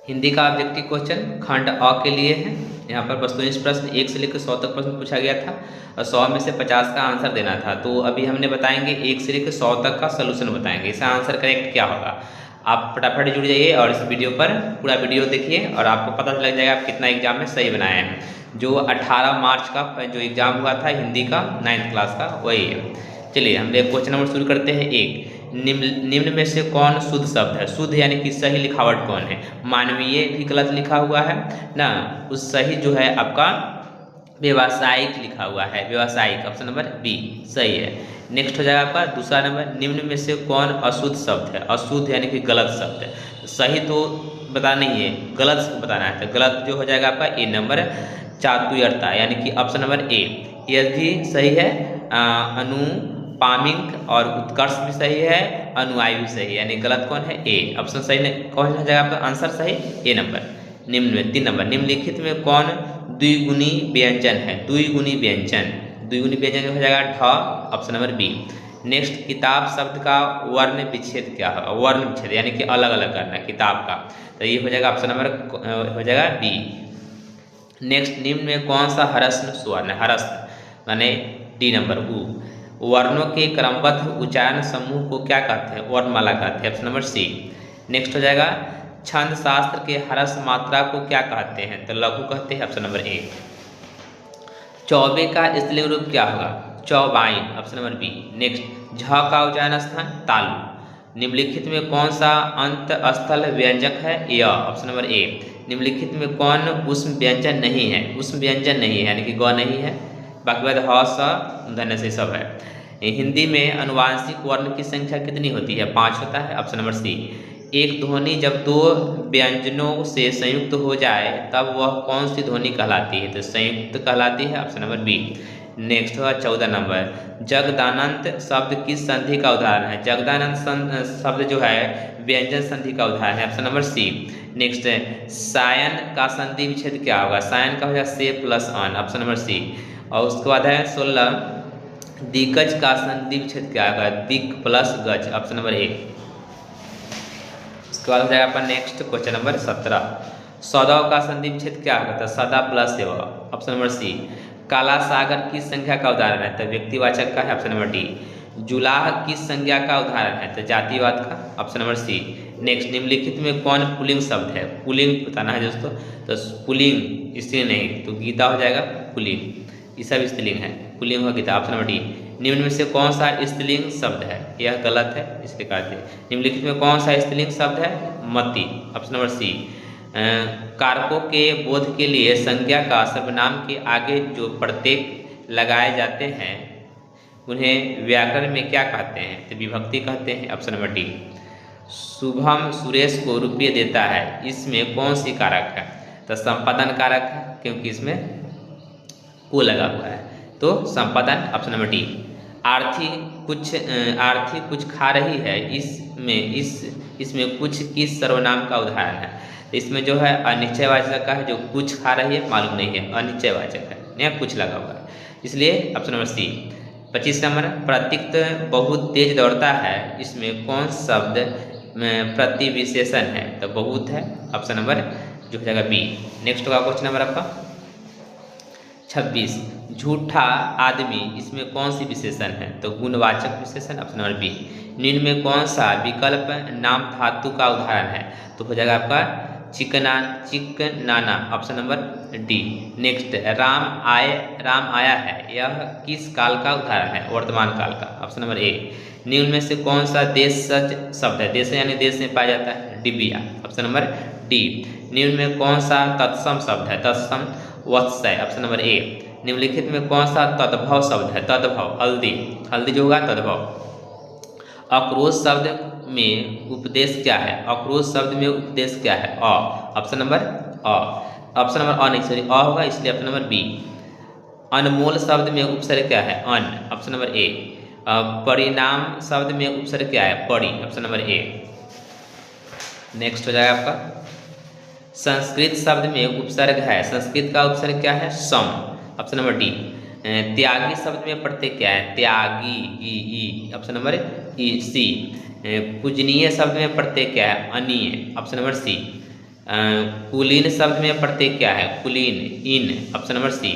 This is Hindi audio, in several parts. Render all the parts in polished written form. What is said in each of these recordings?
हिंदी का ऑब्जेक्टिव क्वेश्चन खंड अ के लिए है। यहाँ पर वस्तुनिष्ठ प्रश्न 1 से लेकर 100 तक प्रश्न पूछा गया था और 100 में से 50 का आंसर देना था। तो अभी हमने बताएंगे 1 से लेकर 100 तक का सोल्यूशन बताएंगे, इसका आंसर करेक्ट क्या होगा। आप फटाफट जुड़ जाइए और इस वीडियो पर पूरा वीडियो देखिए और आपको पता लग जाएगा आप कितना एग्जाम में सही बनाए हैं। जो 18 मार्च का जो एग्जाम हुआ था हिंदी का 9th क्लास का वही है। चलिए हम क्वेश्चन नंबर शुरू करते हैं। एक, निम्न में से कौन शुद्ध शब्द है। शुद्ध यानी कि सही लिखावट कौन है। मानवीय भी गलत लिखा हुआ है ना, उस सही जो है आपका व्यवसायिक लिखा हुआ है, व्यवसायिक ऑप्शन नंबर बी सही है। नेक्स्ट हो जाएगा आपका दूसरा नंबर, निम्न में से कौन अशुद्ध शब्द है। अशुद्ध यानी कि गलत शब्द है। सही तो बताना ही है, गलत बताना है। तो गलत जो हो जाएगा आपका ए नंबर चातुर्यता यानी कि ऑप्शन नंबर ए, यह भी सही है। अनुपामिक और उत्कर्ष भी सही है, अनुयायी भी सही है, यानी गलत कौन है ए ऑप्शन सही। कौन हो जाएगा आपका आंसर सही ए नंबर। निम्न में 3 नंबर, निम्नलिखित में कौन द्विगुणी व्यंजन है। द्विगुणी व्यंजन, द्विगुणी व्यंजन हो जाएगा ढ ऑप्शन नंबर बी। नेक्स्ट, किताब शब्द का वर्ण विच्छेद क्या है। वर्ण विच्छेद यानी कि अलग अलग करना किताब का, तो ये हो जाएगा ऑप्शन नंबर हो जाएगा बी। नेक्स्ट, निम्न में कौन सा ह्रस्व स्वर्ण है। ह्रस्व माने डी नंबर उ। वर्णों के क्रमबद्ध उच्चारण समूह को क्या कहते हैं। वर्णमाला कहते हैं, ऑप्शन नंबर सी। नेक्स्ट हो जाएगा छंद शास्त्र के ह्रस्व मात्रा को क्या कहते हैं। तो लघु कहते हैं, ऑप्शन नंबर ए। चौबे का स्त्रीलिंग रूप क्या होगा। चौबाइन ऑप्शन नंबर बी। नेक्स्ट, झ का उच्चारण स्थान तालु। निम्नलिखित में कौन सा अंत स्थल व्यंजक है। य ऑप्शन नंबर ए। निम्नलिखित में कौन उष्म व्यंजन नहीं है। उष्म व्यंजन नहीं है यानी कि ग नहीं है, बाकी बाद ह स धन्य से सब है। हिंदी में अनुवांशिक वर्ण की संख्या कितनी होती है। 5 होता है, ऑप्शन नंबर सी। एक ध्वनि जब 2 व्यंजनों से संयुक्त हो जाए तब वह कौन सी ध्वनि कहलाती है। तो संयुक्त कहलाती है, ऑप्शन नंबर बी। नेक्स्ट हुआ 14 नंबर, जगदानंत शब्द किस संधि का उदाहरण है। जगदानंद शब्द जो है व्यंजन संधि का उदाहरण है, ऑप्शन नंबर सी। नेक्स्ट, सायन का संधि विच्छेद क्या होगा। सायन का हो जाएगा से प्लस अन, ऑप्शन नंबर सी। और उसके बाद है 16, दिग्गज का संधि विच्छेद क्या होगा। दिक प्लस गज, ऑप्शन नंबर ए। उसके बाद हो जाएगा अपन नेक्स्ट क्वेश्चन नंबर 17, सौदाव का संधि विच्छेद क्या होगा। तो सदा प्लस सेवा, ऑप्शन नंबर सी। काला सागर किस संख्या का उदाहरण है। तो व्यक्तिवाचक का है, ऑप्शन नंबर डी। जुलाह किस संज्ञा का उदाहरण है। तो जातिवाद का, ऑप्शन नंबर सी। नेक्स्ट, निम्नलिखित में कौन पुल्लिंग शब्द है। पुल्लिंग बताना है दोस्तों, तो पुल्लिंग स्त्रीलिंग नहीं, तो गीता हो जाएगा पुल्लिंग, ये सब स्त्रीलिंग है, पुल्लिंग होगा गीता, ऑप्शन नंबर डी। निम्न में से कौन सा स्त्रीलिंग शब्द है। यह गलत है, इसलिए कहते हैं। निम्नलिखित में कौन सा स्त्रीलिंग शब्द है। मति, ऑप्शन नंबर सी। कारकों के बोध के लिए संज्ञा का सर्वनाम के आगे जो प्रत्यय लगाए जाते हैं उन्हें व्याकरण में क्या कहते हैं। तो विभक्ति कहते हैं, option number D. Shubham Suresh को रुपये देता है, इसमें कौन सी कारक है। तो संपादन कारक है, क्योंकि इसमें को लगा हुआ है, तो संपादन, ऑप्शन नंबर डी। आरती कुछ खा रही है, इसमें कुछ किस सर्वनाम का उदाहरण है। इसमें जो है अनिश्चयवाचक का है, जो कुछ खा रही है मालूम नहीं है, अनिश्चयवाचक है, यहाँ कुछ लगा हुआ है, इसलिए ऑप्शन नंबर सी। 25 नंबर, प्रतीक बहुत तेज दौड़ता है, इसमें कौन शब्द प्रतिविशेषण है। तो बहुत है, ऑप्शन नंबर जो हो जाएगा बी। नेक्स्ट होगा क्वेश्चन नंबर आपका 26, झूठा आदमी, इसमें कौन सी विशेषण है। तो गुणवाचक विशेषण, ऑप्शन नंबर बी। निम्न में कौन सा विकल्प नाम धातु का उदाहरण है। तो हो जाएगा आपका चिकनाना, option number D. Next, Ram आया है, यह किस काल का उदाहरण है। वर्तमान काल का, ऑप्शन नंबर ए। निम्न में से कौन सा देशज शब्द है। देश यानी देश में पाया जाता है, डिबिया, ऑप्शन नंबर डी। निम्न में कौन सा तत्सम शब्द है। तत्सम वत्सय, ऑप्शन नंबर ए। निम्नलिखित में कौन सा तद्भव शब्द है। तद्भव हल्दी, हल्दी जो होगा तद्भव। आक्रोश शब्द में उपदेश क्या है। आक्रोश शब्द में उपदेश क्या है। अ, ऑप्शन नंबर अ, ऑप्शन नंबर अ नहीं सॉरी अ होगा, इसलिए ऑप्शन नंबर बी। अनमोल शब्द में उपसर्ग क्या है। अन, ऑप्शन नंबर ए। परिणाम शब्द में उपसर्ग क्या है। परि, ऑप्शन नंबर ए। नेक्स्ट हो जाएगा आपका संस्कृत शब्द में उपसर्ग है। संस्कृत का उपसर्ग क्या है। सम, ऑप्शन नंबर डी। त्यागी शब्द में प्रत्यय क्या है। त्यागी, ई, ऑप्शन नंबर ई सी। पूजनीय शब्द में प्रत्यय क्या है। अनीय, ऑप्शन नंबर सी। कुलीन शब्द में प्रत्यय क्या है? कुलीन, इन, ऑप्शन नंबर सी।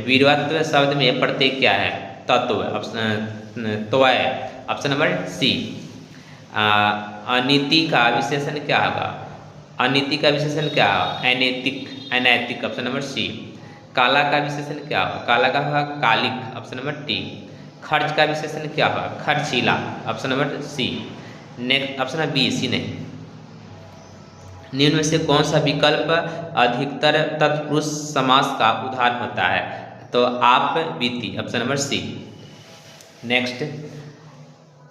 वीरत्व शब्द में प्रत्यय क्या है? तत्व, ऑप्शन त्वय, ऑप्शन नंबर सी। अनीति का विशेषण क्या होगा? अनीति का विशेषण क्या होगा? अनैतिक, अनैतिक, ऑप्शन नंबर सी। काला का विशेषण क्या होगा? काला का होगा कालिक, ऑप्शन नंबर टी। खर्च का विशेषण क्या होगा? खर्चीला, option number C. Next option है बी, सी नहीं। निम्न में से कौन सा विकल्प अधिकतर तत्पुरुष समास का उदाहरण होता है? तो आप बीती, ऑप्शन नंबर सी। नेक्स्ट,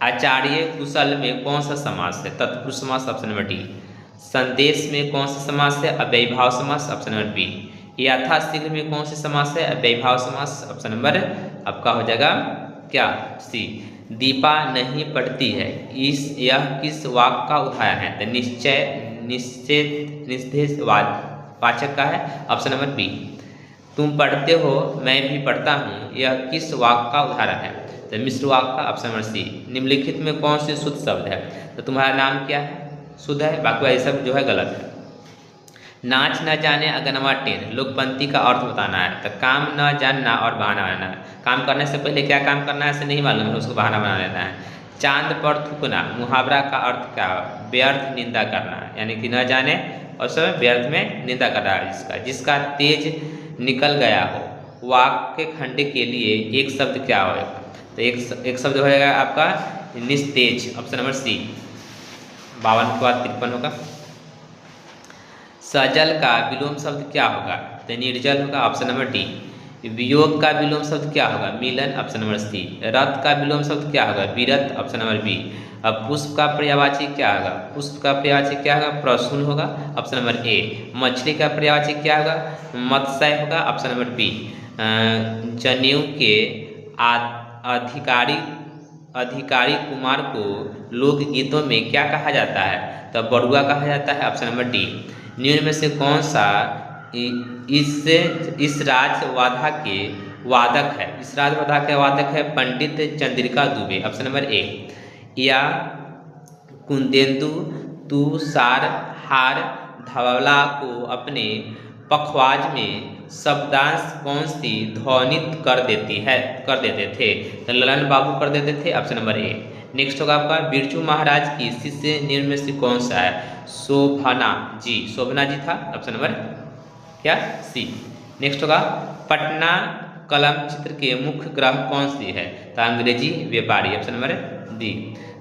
आचार्य कुशल में कौन सा समास है? तत्पुरुष समास, ऑप्शन नंबर डी। संदेश में कौन सा समास है? अव्ययीभाव समास, ऑप्शन नंबर बी। यथाशीघ्र में कौन सा समास है? अव्ययीभाव समास, ऑप्शन नंबर आपका हो जाएगा क्या? सी। दीपा नहीं पढ़ती है, यह किस वाक्य का उदाहरण है? तो निश्चय वाचक का है, ऑप्शन नंबर बी। तुम पढ़ते हो, मैं भी पढ़ता हूँ, यह किस वाक्य का उदाहरण है? तो मिश्र वाक्य का, ऑप्शन नंबर सी। निम्नलिखित में कौन से शुद्ध शब्द है? तो तुम्हारा नाम क्या है? शुद्ध है, बाकी ये सब जो है गलत है। नाच न जाने अगनवा टेढ़, लोकपंक्ति का अर्थ बताना है। तो काम न जानना और बहाना बनाना है। काम करने से पहले क्या काम करना है से नहीं मालूम है, उसको बहाना बना लेना है। चांद पर थूकना, मुहावरा का अर्थ क्या है? व्यर्थ निंदा करना, यानी कि न जाने और सब व्यर्थ में निंदा कर रहा है। जिसका तेज निकल गया हो, वाक्य खंड के लिए एक शब्द क्या होगा? तो एक शब्द होगा आपका निस्तेज, ऑप्शन नंबर सी। 52 के बाद 53 होगा। सजल का विलोम शब्द क्या होगा? तो निर्जल होगा, ऑप्शन नंबर डी। वियोग का विलोम शब्द क्या होगा? मिलन, ऑप्शन नंबर सी। रथ का विलोम शब्द क्या होगा? विरत, ऑप्शन नंबर बी। अब पुष्प का पर्यायवाची क्या होगा? पुष्प का पर्यायवाची क्या होगा? प्रसून होगा, ऑप्शन नंबर ए। मछली का पर्यायवाची क्या होगा? मत्स्य होगा, ऑप्शन नंबर बी। जनेऊ के अधिकारी कुमार को लोकगीतों में क्या कहा जाता है? तो बड़ुआ कहा जाता है, ऑप्शन नंबर डी। निम्न में से कौन सा इस राजवाधा के वादक है? इस राजवाधा के वादक है Pandit Chandrika Dubey, option number A. या कुंदेंदु तुषार हार धवला को अपने पखवाज में शब्दांश कौन सी ध्वनित कर देते थे? तो ललन बाबू कर देते थे, ऑप्शन नंबर ए। नेक्स्ट होगा आपका बिरजू महाराज की शिष्य निम्न में से कौन सा है? शोभना जी, शोभना जी था, ऑप्शन नंबर क्या? सी। नेक्स्ट होगा पटना कलम चित्र के मुख्य ग्रह कौन सी है? तो अंग्रेजी व्यापारी, ऑप्शन नंबर डी।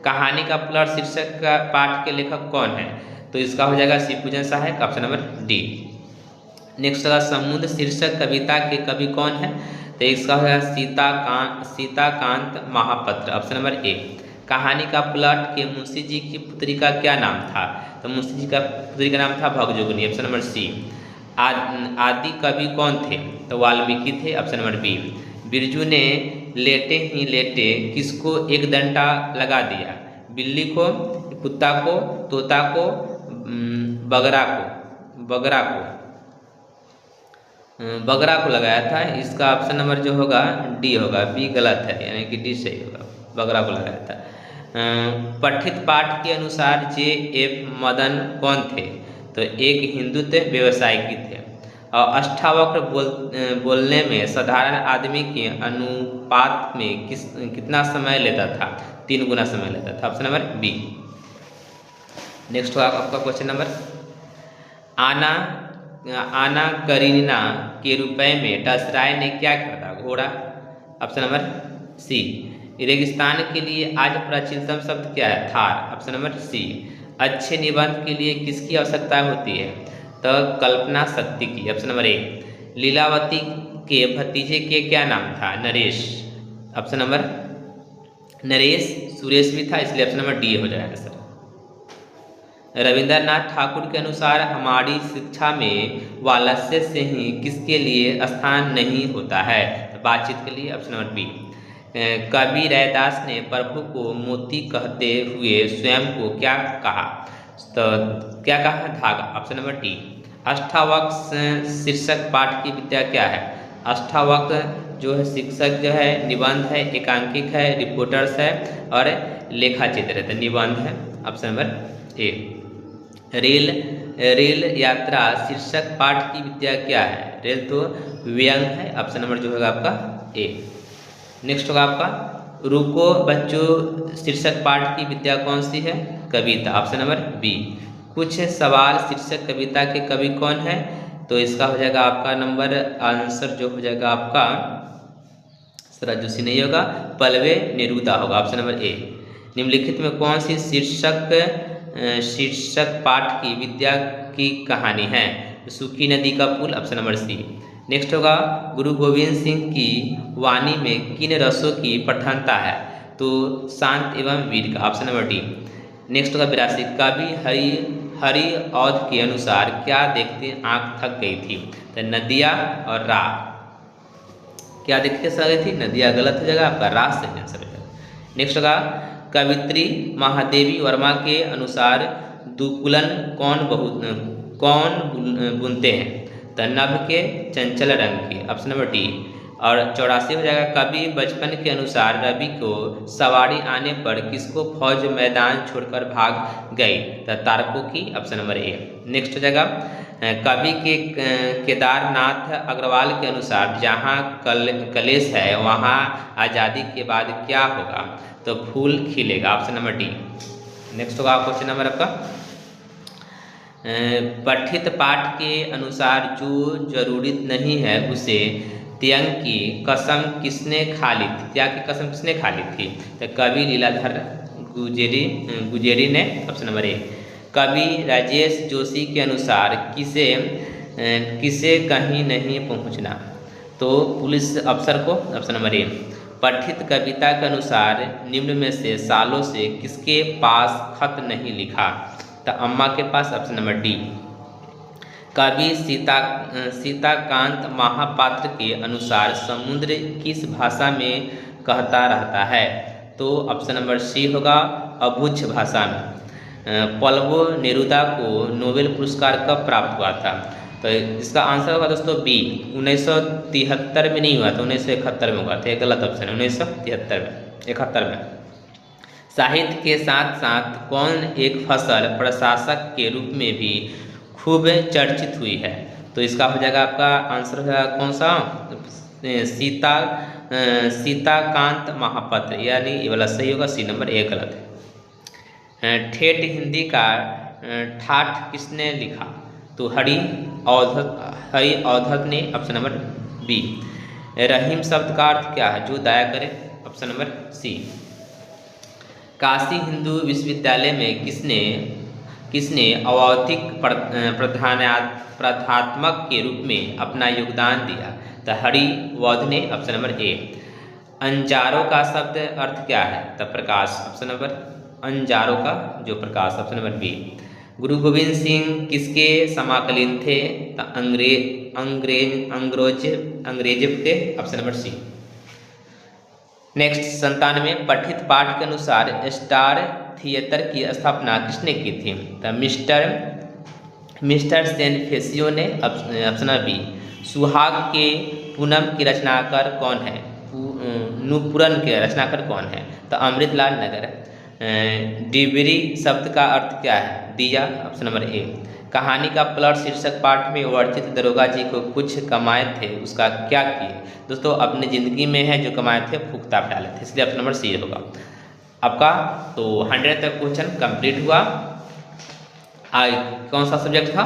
कहानी का प्लॉट शीर्षक का पाठ के लेखक कौन है? तो इसका हो जाएगा शिवपूजन सहायक, ऑप्शन नंबर डी। नेक्स्ट होगा समुद्र शीर्षक कविता के कवि कौन है? तो इसका हो जाएगा Sitakant Mahapatra, option number A. कहानी का प्लॉट के मुंशी जी की पुत्री का क्या नाम था? तो मुंशी जी का पुत्री का नाम था भगजोगनी, ऑप्शन नंबर सी। आदि कवि कौन थे? तो वाल्मीकि थे, ऑप्शन नंबर बी। बिरजू ने लेटे ही लेटे किसको एक डंडा लगा दिया? बिल्ली को, कुत्ता को, तोता को, बगरा को लगाया था। इसका ऑप्शन नंबर जो होगा डी होगा, बी गलत है, यानी कि डी सही होगा, बगरा को लगाया था। पठित पाठ के अनुसार J.F. मदन कौन थे? तो एक हिंदुत्व व्यवसायी थे। और अष्टावक्र बोलने में साधारण आदमी के अनुपात में कितना समय लेता था? 3 गुना समय लेता था, ऑप्शन नंबर बी। नेक्स्ट होगा आपका क्वेश्चन नंबर आना करीना के रुपए में टसराय ने क्या खरीदा? घोड़ा, ऑप्शन नंबर सी। रेगिस्तान के लिए आज प्राचीनतम शब्द क्या है? Thar, option number C. अच्छे निबंध के लिए किसकी आवश्यकता होती है? तो कल्पना शक्ति की, ऑप्शन नंबर ए। लीलावती के भतीजे के क्या नाम था? नरेश, ऑप्शन नंबर नरेश, सुरेश भी था, इसलिए ऑप्शन नंबर डी हो जाएगा सर। रविंद्रनाथ ठाकुर के अनुसार हमारी शिक्षा में वालस्य से ही किसके लिए स्थान नहीं होता है? तो बातचीत के लिए, ऑप्शन नंबर बी। कवि रैदास ने प्रभु को मोती कहते हुए स्वयं को क्या कहा? तो क्या कहा? धागा, ऑप्शन नंबर डी। अष्टावक्र शीर्षक पाठ की विद्या क्या है? अष्टावक्र जो है शिक्षक जो है निबंध है, एकांकिक है, रिपोर्टर्स है और लेखा चित्र है, तो निबंध है, ऑप्शन नंबर ए। रेल रेल यात्रा शीर्षक पाठ की विद्या क्या है? रेल तो व्यंग है, ऑप्शन नंबर जो होगा आपका ए। नेक्स्ट होगा आपका रुको बच्चों शीर्षक पाठ की विद्या कौन सी है? कविता, ऑप्शन नंबर बी। कुछ सवाल शीर्षक कविता के कवि कौन है? तो इसका हो जाएगा आपका नंबर आंसर जो हो जाएगा आपका सरा जोशी नहीं होगा, पल्लवे नेरुदा होगा, ऑप्शन नंबर ए। निम्नलिखित में कौन सी शीर्षक पाठ की विद्या की कहानी है? सूखी नदी का पुल, ऑप्शन नंबर सी। नेक्स्ट होगा गुरु गोविंद सिंह की वाणी में किन रसों की प्रधानता है? तो शांत एवं वीर का, ऑप्शन नंबर डी। नेक्स्ट होगा 82 कवि हरि औध के अनुसार क्या देखते आंख थक गई थी? तो नदिया और राह। क्या देखते थक गई थी? नदिया गलत हो जाएगा आपका, राह सही आंसर है। नेक्स्ट होगा कवित्री महादेवी वर्मा के अनुसार दुकुलन कौन बुनते हैं? तो नभ के चंचल रंग के, ऑप्शन नंबर डी। और 84 हो जाएगा कवि बचपन के अनुसार रवि को सवारी आने पर किसको फौज मैदान छोड़कर भाग गई? तो तारकों की, ऑप्शन नंबर ए। नेक्स्ट हो जाएगा कवि के केदारनाथ अग्रवाल के अनुसार जहाँ कलेश है वहाँ आज़ादी के बाद क्या होगा? तो फूल खिलेगा, ऑप्शन नंबर डी। नेक्स्ट होगा क्वेश्चन नंबर आपका पठित पाठ के अनुसार जो जरूरी नहीं है उसे त्याग की कसम किसने खा ली थी? त्याग की कसम किसने खा ली थी? तो कवि लीलाधर गुजेरी ने, ऑप्शन नंबर ए। कवि राजेश जोशी के अनुसार किसे कहीं नहीं पहुंचना? तो पुलिस अफसर को, ऑप्शन नंबर ए। पठित कविता के अनुसार निम्न में से सालों से किसके पास खत नहीं लिखा? तो अम्मा के पास, ऑप्शन नंबर डी। कवि सीताकांत महापात्र के अनुसार समुद्र किस भाषा में कहता रहता है? तो ऑप्शन नंबर सी होगा, अबुझ भाषा में। पल्लवो नेरुदा को नोबेल पुरस्कार कब प्राप्त हुआ था? तो इसका आंसर होगा दोस्तों बी, 1973 में नहीं हुआ था, 1971 में हुआ था। गलत ऑप्शन है, 1971 में। साहित्य के साथ साथ कौन एक फसल प्रशासक के रूप में भी खूब चर्चित हुई है? तो इसका हो जाएगा आपका आंसर हो जाएगा कौन सा? सीताकांत महापात्र, यानी ये वाला सही होगा, सी नंबर ए गलत है। ठेठ हिंदी का ठाठ किसने लिखा? तो हरि औधत ने, ऑप्शन नंबर बी। रहीम शब्द का अर्थ क्या है? जो दया करे, option number C. Kashi Hindu Vishwavidyalaya में किसने अवैधिक प्रधात्मक के रूप में अपना योगदान दिया? तो हरिवौध ने, ऑप्शन नंबर ए। अंजारों का शब्द अर्थ क्या है? तो प्रकाश, ऑप्शन नंबर अंजारों का जो प्रकाश, ऑप्शन नंबर बी। गुरु गोविंद सिंह किसके समाकलीन थे? तो अंग्रेज के, ऑप्शन नंबर सी। नेक्स्ट 97 पठित पाठ के अनुसार स्टार थिएटर की स्थापना किसने की थी? तो मिस्टर सेनफेसियो ने, ऑप्शन बी। सुहाग के पूनम की रचनाकार कौन है? नुपुरन के रचनाकार कौन है? तो अमृतलाल नगर। डिबरी शब्द का अर्थ क्या है? दिया, ऑप्शन नंबर ए। कहानी का प्लॉट शीर्षक पाठ में वर्णित दरोगा जी को कुछ कमाए थे, उसका क्या किए? दोस्तों अपनी ज़िंदगी में है जो कमाए थे फूकता डाले थे, इसलिए ऑप्शन नंबर सी होगा आपका। तो 100 तक क्वेश्चन कंप्लीट हुआ। कौन सा सब्जेक्ट था?